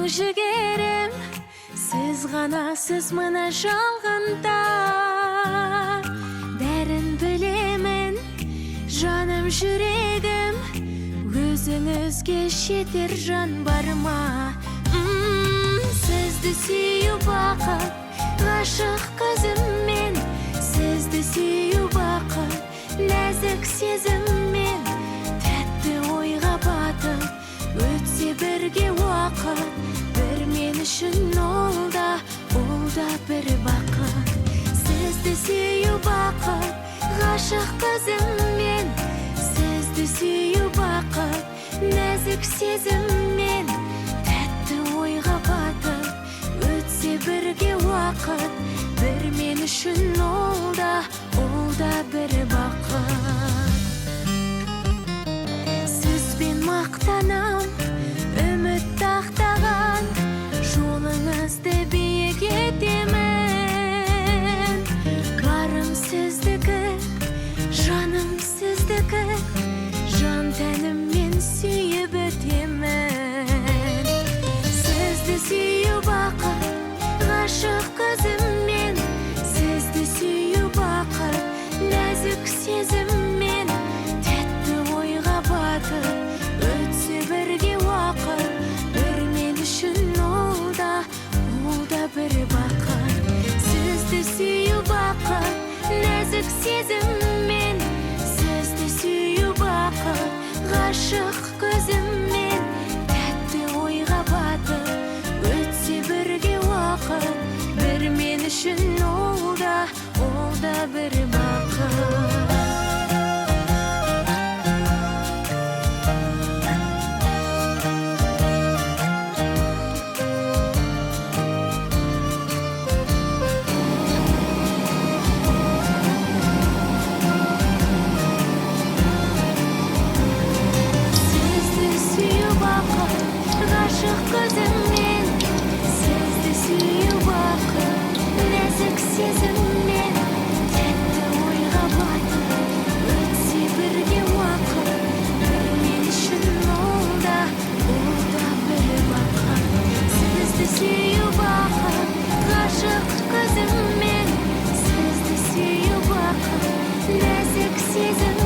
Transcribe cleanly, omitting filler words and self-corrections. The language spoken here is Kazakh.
Менің жігерім, сіз ғанасыз мына жалғанда. Бәрін білемін, жаным жүрегім, өзіңізге жетер жан бар ма? Сізді сүйу бақыт, ғашық көзіммен. Сізді сүйу бақыт, нәзік сезіммен. Тәтті ойға батып, өтсе бірге уақыт. Бір мен үшін ол да бір бақыт. Сізді сүйу бақыт, ғашық көзіммен. Сізді сүйу бақыт, нәзік сезіммен. Тәтті ойға батып, өтсе бірге уақыт. Бір мен үшін ол да бір бақыт. Сізбен мақтанам, үміт ақтаған, жолыңызды биік етемін. Барым сіздікі, жаным сіздікі, жан тәніммен сүйіп өтемін. Сізді сүйу бақыт, ғашық көзіммен. Сізді сүйу бақыт, нәзік сезіммен. Тәтті ойға батып, өтсе бірге уақыт. Бір мен үшін ол да бір бақыт. Сізді сүйу бақыт, нәзік сезіммен. Сізді сүйу бақыт, ғашық көзіммен. Тәтті ойға батып, өтсе бірге уақыт. Бір мен үшін ол да бір бақыт. Ғашық көзіммен, сізді сүйу бақыт, нәзік сезіммен. Тәтті ойға батып, өтсе бірге уақыт. Бір мен үшін ол да бір бақыт. Сізді сүйу бақыт, ғашық көзіммен. Сізді сүйу бақыт, нәзік сезіммен.